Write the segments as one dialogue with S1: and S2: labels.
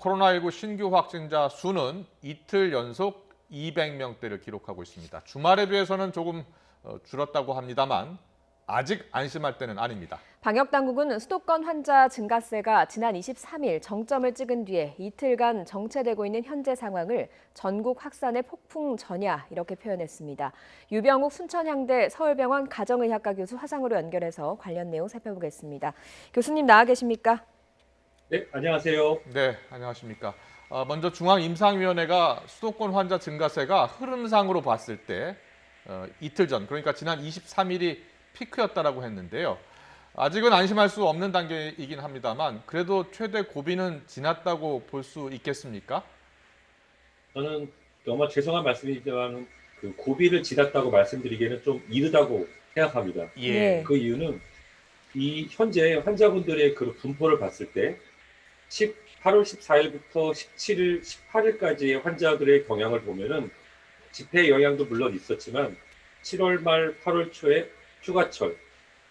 S1: 코로나19 신규 확진자 수는 이틀 연속 200명대를 기록하고 있습니다. 주말에 비해서는 조금 줄었다고 합니다만 아직 안심할 때는 아닙니다.
S2: 방역당국은 수도권 환자 증가세가 지난 23일 정점을 찍은 뒤에 이틀간 정체되고 있는 현재 상황을 전국 확산의 폭풍 전야 이렇게 표현했습니다. 유병욱 순천향대 서울병원 가정의학과 교수 화상으로 연결해서 관련 내용 살펴보겠습니다. 교수님 나와 계십니까?
S3: 네, 안녕하세요.
S1: 네, 안녕하십니까. 먼저 중앙임상위원회가 수도권 환자 증가세가 흐름상으로 봤을 때 이틀 전, 그러니까 지난 23일이 피크였다라고 했는데요. 아직은 안심할 수 없는 단계이긴 합니다만 그래도 최대 고비는 지났다고 볼 수 있겠습니까?
S3: 저는 정말 죄송한 말씀이지만 그 고비를 지났다고 말씀드리기에는 좀 이르다고 생각합니다.
S1: 예.
S3: 그 이유는 이 현재 환자분들의 그 분포를 봤을 때 8월 14일부터 17일, 18일까지의 환자들의 경향을 보면은 집회 영향도 물론 있었지만 7월 말 8월 초에 휴가철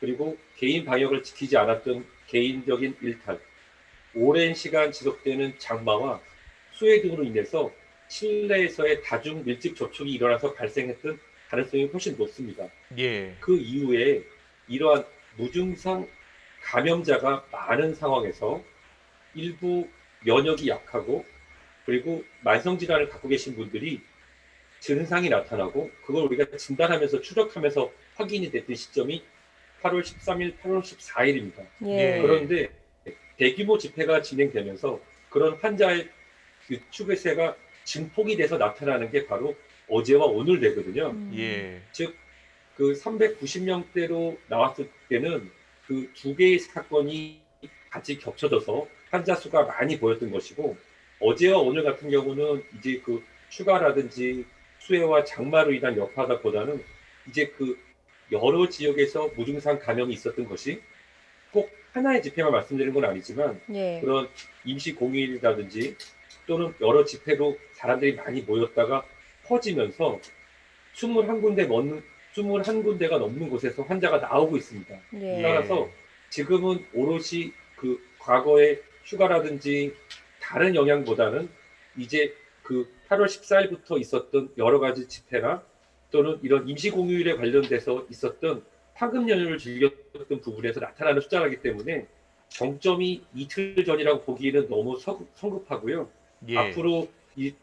S3: 그리고 개인 방역을 지키지 않았던 개인적인 일탈, 오랜 시간 지속되는 장마와 수해 등으로 인해서 실내에서의 다중 밀집 접촉이 일어나서 발생했던 가능성이 훨씬 높습니다.
S1: 예.
S3: 그 이후에 이러한 무증상 감염자가 많은 상황에서 일부 면역이 약하고 그리고 만성질환을 갖고 계신 분들이 증상이 나타나고 그걸 우리가 진단하면서 추적하면서 확인이 됐던 시점이 8월 13일, 8월 14일입니다.
S2: 예.
S3: 그런데 대규모 집회가 진행되면서 그런 환자의 추세가 증폭이 돼서 나타나는 게 바로 어제와 오늘 되거든요.
S1: 예.
S3: 즉, 그 390명대로 나왔을 때는 그 두 개의 사건이 같이 겹쳐져서 환자 수가 많이 보였던 것이고 어제와 오늘 같은 경우는 이제 그 휴가라든지 수해와 장마로 인한 여파보다는 이제 그 여러 지역에서 무증상 감염이 있었던 것이 꼭 하나의 집회만 말씀드리는 건 아니지만
S2: 예.
S3: 그런 임시 공휴일이라든지 또는 여러 집회로 사람들이 많이 모였다가 퍼지면서 21군데가 넘는 곳에서 환자가 나오고 있습니다.
S2: 예.
S3: 따라서 지금은 오롯이 그 과거의 휴가라든지 다른 영향보다는 이제 그 8월 14일부터 있었던 여러 가지 집회나 또는 이런 임시공휴일에 관련돼서 있었던 황금 연휴를 즐겼던 부분에서 나타나는 숫자이기 때문에 정점이 이틀 전이라고 보기에는 너무 성급하고요.
S1: 예.
S3: 앞으로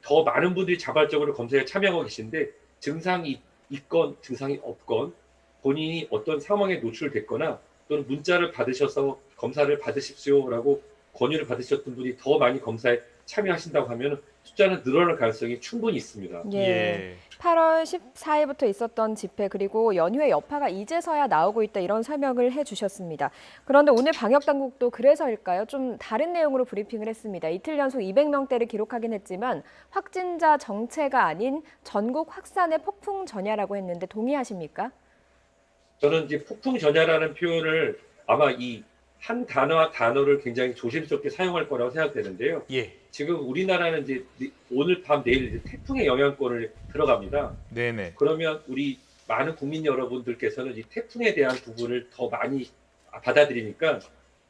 S3: 더 많은 분들이 자발적으로 검사에 참여하고 계신데 증상이 있건 증상이 없건 본인이 어떤 상황에 노출됐거나 또는 문자를 받으셔서 검사를 받으십시오라고 권유를 받으셨던 분이 더 많이 검사에 참여하신다고 하면 숫자는 늘어날 가능성이 충분히 있습니다.
S2: 예. 8월 14일부터 있었던 집회 그리고 연휴의 여파가 이제서야 나오고 있다 이런 설명을 해주셨습니다. 그런데 오늘 방역당국도 그래서일까요? 좀 다른 내용으로 브리핑을 했습니다. 이틀 연속 200명대를 기록하긴 했지만 확진자 정체가 아닌 전국 확산의 폭풍 전야라고 했는데 동의하십니까?
S3: 저는 이제 폭풍 전야라는 표현을 아마 이 한 단어를 굉장히 조심스럽게 사용할 거라고 생각되는데요.
S1: 예.
S3: 지금 우리나라는 이제 오늘 밤 내일 이제 태풍의 영향권을 들어갑니다.
S1: 네네.
S3: 그러면 우리 많은 국민 여러분들께서는 이 태풍에 대한 부분을 더 많이 받아들이니까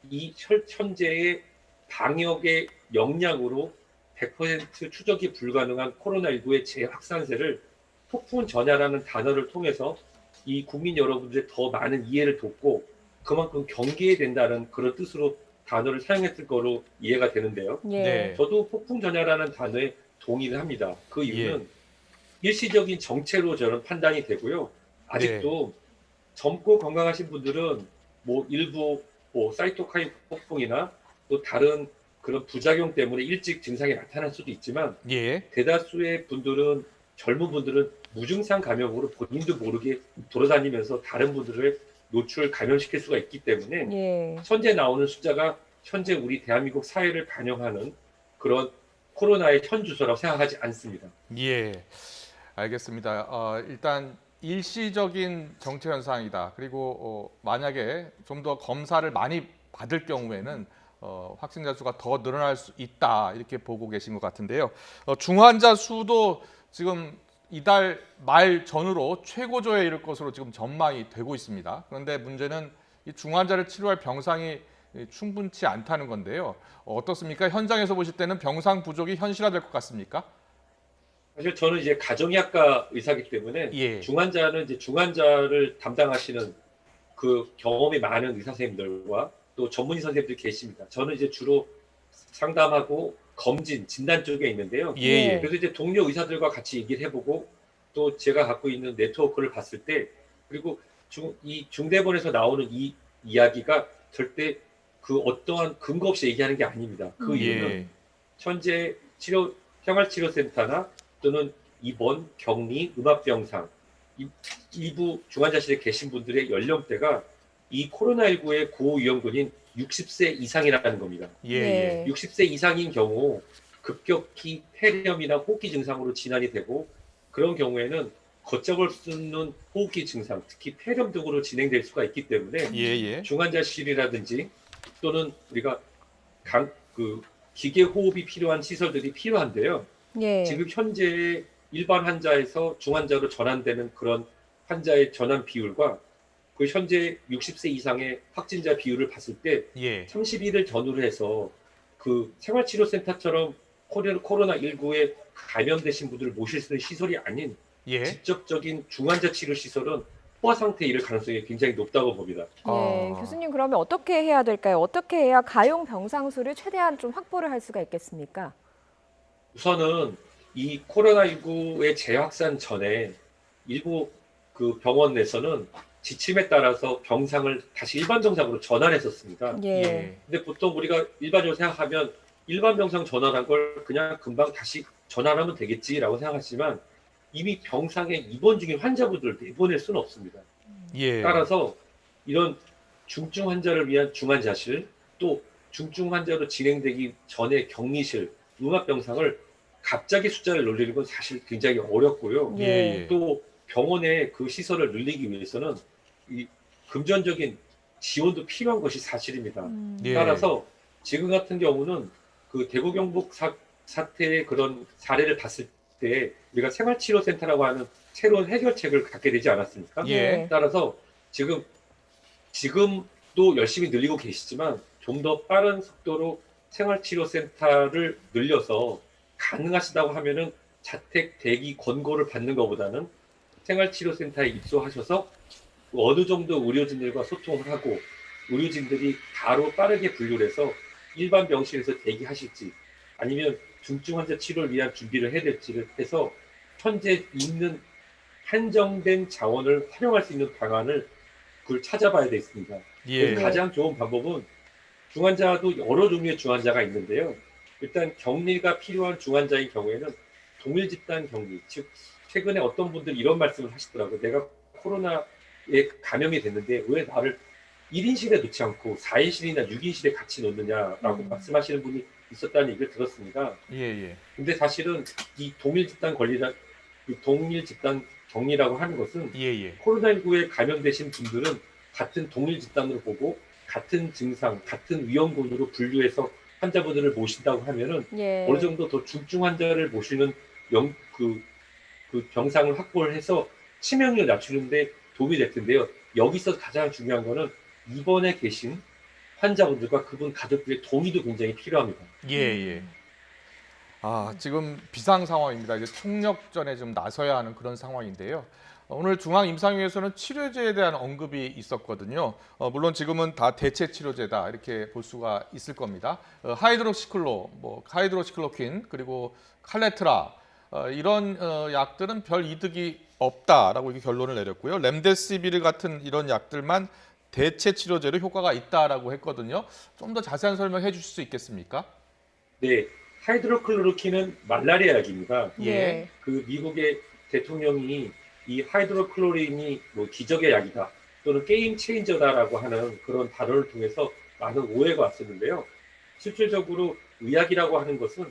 S3: 이 현재의 방역의 역량으로 100% 추적이 불가능한 코로나19의 재확산세를 폭풍 전야라는 단어를 통해서 이 국민 여러분들의 더 많은 이해를 돕고 그만큼 경계해야 된다는 그런 뜻으로 단어를 사용했을 거로 이해가 되는데요.
S2: 예.
S1: 네.
S3: 저도 폭풍 전야라는 단어에 동의를 합니다. 그 이유는 일시적인 정체로 저는 판단이 되고요. 아직도 젊고 건강하신 분들은 뭐 일부 사이토카인 폭풍이나 또 다른 그런 부작용 때문에 일찍 증상이 나타날 수도 있지만
S1: 예.
S3: 대다수의 분들은 젊은 분들은 무증상 감염으로 본인도 모르게 돌아다니면서 다른 분들을 노출 감염시킬 수가 있기 때문에
S2: 예.
S3: 현재 나오는 숫자가 현재 우리 대한민국 사회를 반영하는 그런 코로나의 현 주소라고 생각하지 않습니다.
S1: 예. 알겠습니다. 일단 일시적인 정체 현상이다. 그리고 만약에 좀 더 검사를 많이 받을 경우에는 확진자 수가 더 늘어날 수 있다. 이렇게 보고 계신 것 같은데요. 중환자 수도 지금 이달 말 전후로 최고조에 이를 것으로 지금 전망이 되고 있습니다. 그런데 문제는 이 중환자를 치료할 병상이 충분치 않다는 건데요. 어떻습니까? 현장에서 보실 때는 병상 부족이 현실화될 것 같습니까?
S3: 사실 저는 이제 가정의학과 의사이기 때문에
S1: 예.
S3: 중환자는 이제 중환자를 담당하시는 그 경험이 많은 의사 선생님들과 또 전문의 선생님들이 계십니다. 저는 이제 주로 상담하고 검진, 진단 쪽에 있는데요.
S1: 예, 예.
S3: 그래서 이제 동료 의사들과 같이 얘기를 해보고 또 제가 갖고 있는 네트워크를 봤을 때 그리고 이 중대본에서 나오는 이 이야기가 절대 그 어떠한 근거 없이 얘기하는 게 아닙니다. 그 이유는
S1: 예.
S3: 현재 생활치료센터나 또는 입원, 격리, 음압병상 일부 중환자실에 계신 분들의 연령대가 이 코로나19의 고위험군인 60세 이상이라는 겁니다.
S1: 예, 예.
S3: 60세 이상인 경우 급격히 폐렴이나 호흡기 증상으로 진단이 되고 그런 경우에는 걷잡을 수 없는 호흡기 증상, 특히 폐렴 등으로 진행될 수가 있기 때문에
S1: 예, 예.
S3: 중환자실이라든지 또는 우리가 기계 호흡이 필요한 시설들이 필요한데요.
S2: 예.
S3: 지금 현재 일반 환자에서 중환자로 전환되는 그런 환자의 전환 비율과 그 현재 60세 이상의 확진자 비율을 봤을 때
S1: 예.
S3: 30일을 전후로 해서 그 생활치료센터처럼 코로나19에 감염되신 분들을 모실 수 있는 시설이 아닌
S1: 예.
S3: 직접적인 중환자 치료 시설은 포화 상태에 이를 가능성이 굉장히 높다고 봅니다.
S2: 네,
S1: 아.
S2: 교수님 그러면 어떻게 해야 될까요? 어떻게 해야 가용 병상 수를 최대한 좀 확보를 할 수가 있겠습니까?
S3: 우선은 이 코로나19의 재확산 전에 일부 그 병원 내에서는 지침에 따라서 병상을 다시 일반 병상으로 전환했었습니다.
S2: 예.
S3: 근데 보통 우리가 일반적으로 생각하면 일반 병상 전환한 걸 그냥 금방 다시 전환하면 되겠지라고 생각하지만 이미 병상에 입원 중인 환자분들을 내보낼 수는 없습니다.
S1: 예.
S3: 따라서 이런 중증 환자를 위한 중환자실 또 중증 환자로 진행되기 전에 격리실, 음압병상을 갑자기 숫자를 늘리는 건 사실 굉장히 어렵고요.
S1: 예,
S2: 예.
S1: 예.
S3: 또 병원의 그 시설을 늘리기 위해서는 이 금전적인 지원도 필요한 것이 사실입니다.
S1: 예.
S3: 따라서 지금 같은 경우는 그 대구 경북 사태의 그런 사례를 봤을 때 우리가 생활치료센터라고 하는 새로운 해결책을 갖게 되지 않았습니까?
S1: 예.
S3: 따라서 지금도 열심히 늘리고 계시지만 좀 더 빠른 속도로 생활치료센터를 늘려서 가능하시다고 하면은 자택 대기 권고를 받는 것보다는 생활치료센터에 입소하셔서 어느 정도 의료진들과 소통을 하고 의료진들이 바로 빠르게 분류를 해서 일반 병실에서 대기하실지 아니면 중증 환자 치료를 위한 준비를 해야 될지를 해서 현재 있는 한정된 자원을 활용할 수 있는 방안을 그걸 찾아봐야 되겠습니다.
S1: 예.
S3: 그래서 가장 좋은 방법은 중환자도 여러 종류의 중환자가 있는데요. 일단 격리가 필요한 중환자인 경우에는 동일 집단 격리, 즉 최근에 어떤 분들이 이런 말씀을 하시더라고요. 내가 코로나에 감염이 됐는데 왜 나를 1인실에 놓지 않고 4인실이나 6인실에 같이 놓느냐라고 말씀하시는 분이 있었다는 얘기를 들었습니다.
S1: 예, 예.
S3: 근데 사실은 이 동일 집단 격리라고 하는 것은
S1: 예, 예.
S3: 코로나19에 감염되신 분들은 같은 동일 집단으로 보고 같은 증상, 같은 위험군으로 분류해서 환자분들을 모신다고 하면은
S2: 예.
S3: 어느 정도 더 중증 환자를 모시는 그 병상을 확보를 해서 치명률을 낮추는데 도움이 될 텐데요. 여기서 가장 중요한 거는 입원에 계신 환자분들과 그분 가족들의 동의도 굉장히 필요합니다.
S1: 예, 예. 아, 지금 비상 상황입니다. 이제 총력전에 좀 나서야 하는 그런 상황인데요. 오늘 중앙임상회에서는 치료제에 대한 언급이 있었거든요. 물론 지금은 다 대체 치료제다 이렇게 볼 수가 있을 겁니다. 하이드로시클로퀸 그리고 칼레트라 이런 약들은 별 이득이 없다라고 이렇게 결론을 내렸고요. 렘데시비르 같은 이런 약들만 대체 치료제로 효과가 있다라고 했거든요. 좀 더 자세한 설명해 주실 수 있겠습니까?
S3: 네, 하이드로클로로킨은 말라리아 약입니다.
S2: 예.
S3: 그 미국의 대통령이 이 하이드로클로린이 뭐 기적의 약이다 또는 게임 체인저다라고 하는 그런 단어를 통해서 많은 오해가 왔었는데요. 실질적으로 의학이라고 하는 것은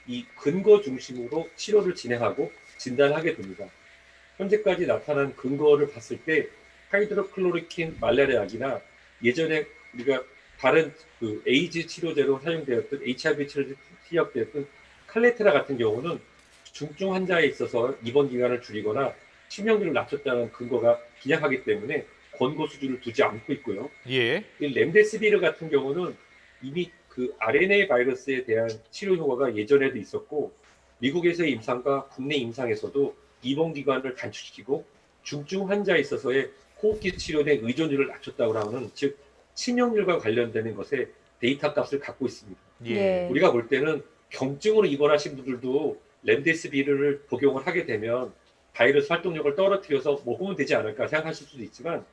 S3: 이 근거 중심으로 치료를 진행하고 진단하게 됩니다. 현재까지 나타난 근거를 봤을 때 하이드로클로리킨 말라리아 약이나 예전에 우리가 다른 그 에이즈 치료제로 사용되었던 HIV 치료제 투약되었던 칼레트라 같은 경우는 중증 환자에 있어서 입원 기간을 줄이거나 치명률을 낮췄다는 근거가 빈약하기 때문에 권고 수준을 두지 않고 있고요.
S1: 예.
S3: 이 렘데시비르 같은 경우는 이미 그 RNA 바이러스에 대한 치료 효과가 예전에도 있었고 미국에서의 임상과 국내 임상에서도 입원 기간을 단축시키고 중증 환자에 있어서의 호흡기 치료의 의존율을 낮췄다고 하는 즉 치명률과 관련되는 것에 데이터 값을 갖고 있습니다.
S1: 예.
S2: 네.
S3: 우리가 볼 때는 경증으로 입원하신 분들도 렘데시비르를 복용을 하게 되면 바이러스 활동력을 떨어뜨려서 먹으면 되지 않을까 생각하실 수도 있지만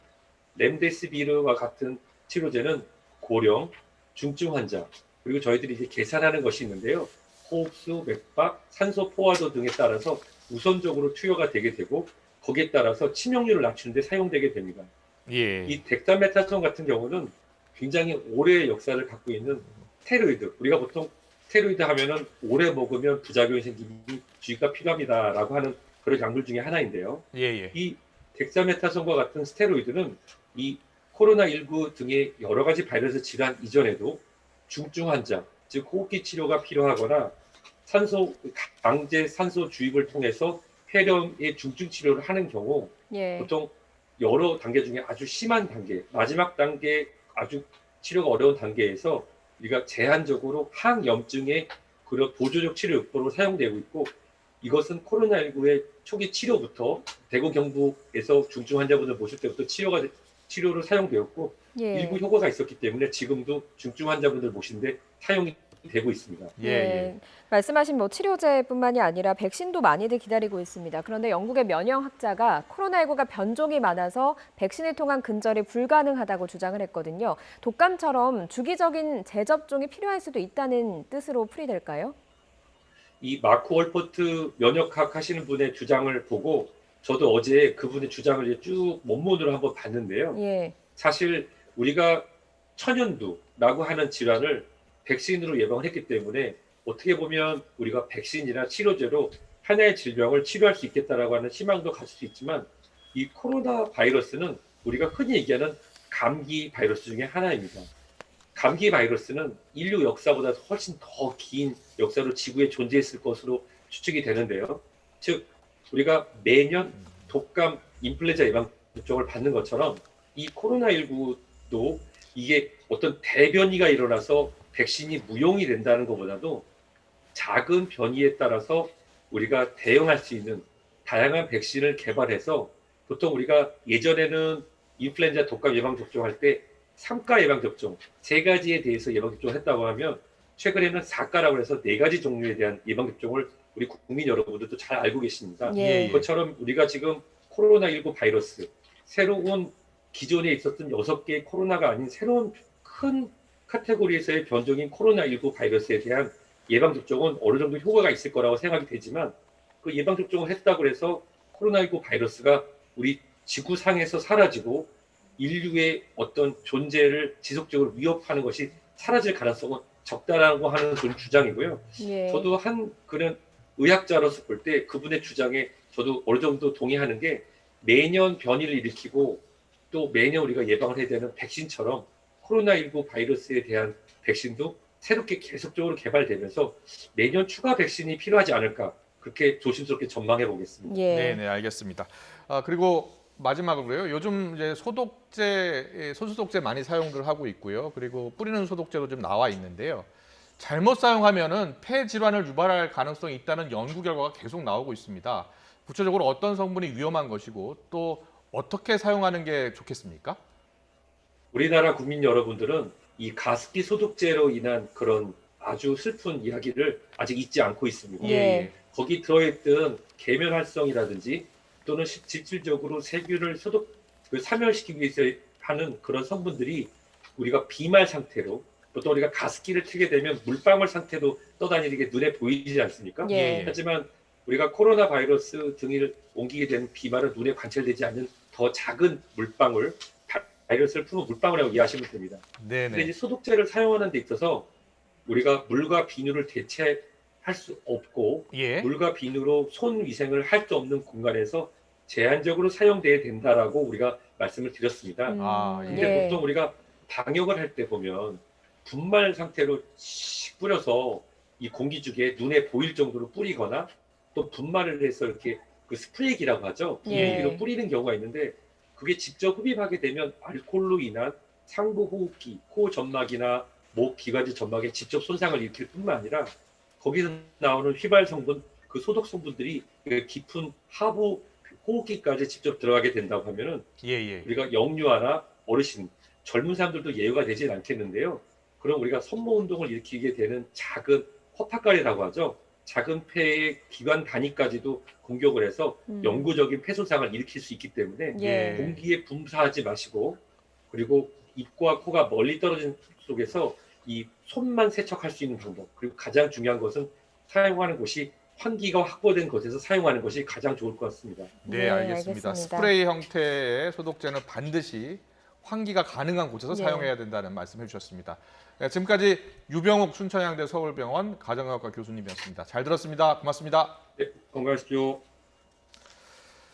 S3: 렘데시비르와 같은 치료제는 고령, 중증 환자 그리고 저희들이 이제 계산하는 것이 있는데요. 호흡수, 맥박, 산소 포화도 등에 따라서 우선적으로 투여가 되게 되고 거기에 따라서 치명률을 낮추는 데 사용되게 됩니다.
S1: 예.
S3: 이 덱사메타손 같은 경우는 굉장히 오래의 역사를 갖고 있는 스테로이드. 우리가 보통 스테로이드 하면은 오래 먹으면 부작용이 생기니 주의가 필요합니다라고 하는 그런 약물 중에 하나인데요.
S1: 예. 예.
S3: 이 덱사메타손과 같은 스테로이드는 이 코로나19 등의 여러 가지 바이러스 질환 이전에도 중증 환자, 즉 호흡기 치료가 필요하거나 산소 강제 산소 주입을 통해서 폐렴의 중증 치료를 하는 경우
S2: 예.
S3: 보통 여러 단계 중에 아주 심한 단계, 마지막 단계 아주 치료가 어려운 단계에서 우리가 제한적으로 항염증의 그런 보조적 치료 요법으로 사용되고 있고 이것은 코로나19의 초기 치료부터 대구 경북에서 중증 환자분을 모실 때부터 치료로 사용되었고
S2: 예.
S3: 일부 효과가 있었기 때문에 지금도 중증 환자분들 모시는데 사용이 되고 있습니다.
S1: 예. 예.
S2: 말씀하신 뭐 치료제뿐만이 아니라 백신도 많이들 기다리고 있습니다. 그런데 영국의 면역학자가 코로나19가 변종이 많아서 백신을 통한 근절이 불가능하다고 주장을 했거든요. 독감처럼 주기적인 재접종이 필요할 수도 있다는 뜻으로 풀이될까요?
S3: 이 마크 월포트 면역학 하시는 분의 주장을 보고 저도 어제 그분의 주장을 쭉 원문으로 한번 봤는데요.
S2: 예.
S3: 사실 우리가 천연두라고 하는 질환을 백신으로 예방을 했기 때문에 어떻게 보면 우리가 백신이나 치료제로 하나의 질병을 치료할 수 있겠다라고 하는 희망도 가질 수 있지만 이 코로나 바이러스는 우리가 흔히 얘기하는 감기 바이러스 중에 하나입니다. 감기 바이러스는 인류 역사보다 훨씬 더 긴 역사로 지구에 존재했을 것으로 추측이 되는데요. 즉 우리가 매년 독감, 인플루엔자 예방 접종을 받는 것처럼 이 코로나19도 이게 어떤 대변이가 일어나서 백신이 무용이 된다는 것보다도 작은 변이에 따라서 우리가 대응할 수 있는 다양한 백신을 개발해서 보통 우리가 예전에는 인플루엔자 독감 예방 접종할 때 3가 예방 접종 3가지에 대해서 예방 접종을 했다고 하면 최근에는 4가라고 해서 4가지 종류에 대한 예방 접종을 우리 국민 여러분들도 잘 알고 계십니다.
S2: 예.
S3: 그것처럼 우리가 지금 코로나19 바이러스 새로운 기존에 있었던 6개의 코로나가 아닌 새로운 큰 카테고리에서의 변종인 코로나19 바이러스에 대한 예방접종은 어느 정도 효과가 있을 거라고 생각이 되지만 그 예방접종을 했다고 해서 코로나19 바이러스가 우리 지구상에서 사라지고 인류의 어떤 존재를 지속적으로 위협하는 것이 사라질 가능성은 적다라고 하는 그런 주장이고요.
S2: 예.
S3: 저도 한 그런 의학자로서 볼 때 그분의 주장에 저도 어느 정도 동의하는 게 매년 변이를 일으키고 또 매년 우리가 예방을 해야 되는 백신처럼 코로나19 바이러스에 대한 백신도 새롭게 계속적으로 개발되면서 매년 추가 백신이 필요하지 않을까 그렇게 조심스럽게 전망해 보겠습니다.
S2: 예.
S1: 네, 네, 알겠습니다. 그리고 마지막으로요. 요즘 이제 소독제, 손소독제 많이 사용들 하고 있고요. 그리고 뿌리는 소독제도 좀 나와 있는데요. 잘못 사용하면은 폐 질환을 유발할 가능성이 있다는 연구 결과가 계속 나오고 있습니다. 구체적으로 어떤 성분이 위험한 것이고 또 어떻게 사용하는 게 좋겠습니까?
S3: 우리나라 국민 여러분들은 이 가습기 소독제로 인한 그런 아주 슬픈 이야기를 아직 잊지 않고 있습니다.
S2: 예.
S3: 거기 들어있던 계면활성이라든지 또는 실질적으로 세균을 사멸시키기 위해서 하는 그런 성분들이 우리가 비말 상태로 보통 우리가 가습기를 틀게 되면 물방울 상태로 떠다니는 게 눈에 보이지 않습니까?
S2: 예.
S3: 하지만 우리가 코로나 바이러스 등을 옮기게 되는 비말은 눈에 관찰되지 않는 더 작은 물방울, 바이러스를 품은 물방울이라고 이해하시면 됩니다.
S1: 네,
S3: 근데
S1: 네.
S3: 이 소독제를 사용하는 데 있어서 우리가 물과 비누를 대체할 수 없고
S1: 예.
S3: 물과 비누로 손 위생을 할 수 없는 공간에서 제한적으로 사용돼야 된다라고 우리가 말씀을 드렸습니다. 근데
S2: 예.
S3: 보통 우리가 방역을 할 때 보면 분말 상태로 씩 뿌려서 이 공기중에 눈에 보일 정도로 뿌리거나 또 분말을 해서 이렇게 그 스프레이기라고 하죠.
S2: 예.
S3: 공기로 뿌리는 경우가 있는데 그게 직접 흡입하게 되면 알코올로 인한 상부 호흡기, 코 점막이나 목 기관지 점막에 직접 손상을 일으킬 뿐만 아니라 거기서 나오는 휘발 성분, 그 소독 성분들이 깊은 하부 호흡기까지 직접 들어가게 된다고 하면은
S1: 예.
S3: 우리가 영유아나 어르신, 젊은 사람들도 예외가 되진 않겠는데요. 그럼 우리가 섬모 운동을 일으키게 되는 작은 허파까리라고 하죠. 작은 폐의 기관 단위까지도 공격을 해서 영구적인 폐 손상을 일으킬 수 있기 때문에
S2: 예.
S3: 공기에 분사하지 마시고, 그리고 입과 코가 멀리 떨어진 속에서 이 손만 세척할 수 있는 방법, 그리고 가장 중요한 것은 사용하는 곳이 환기가 확보된 곳에서 사용하는 것이 가장 좋을 것 같습니다.
S1: 네, 알겠습니다. 스프레이 형태의 소독제는 반드시 환기가 가능한 곳에서
S2: 네.
S1: 사용해야 된다는 말씀해 주셨습니다. 네, 지금까지 유병욱 춘천향대 서울병원 가정의학과 교수님이었습니다. 잘 들었습니다. 고맙습니다.
S3: 네, 건강하십시오.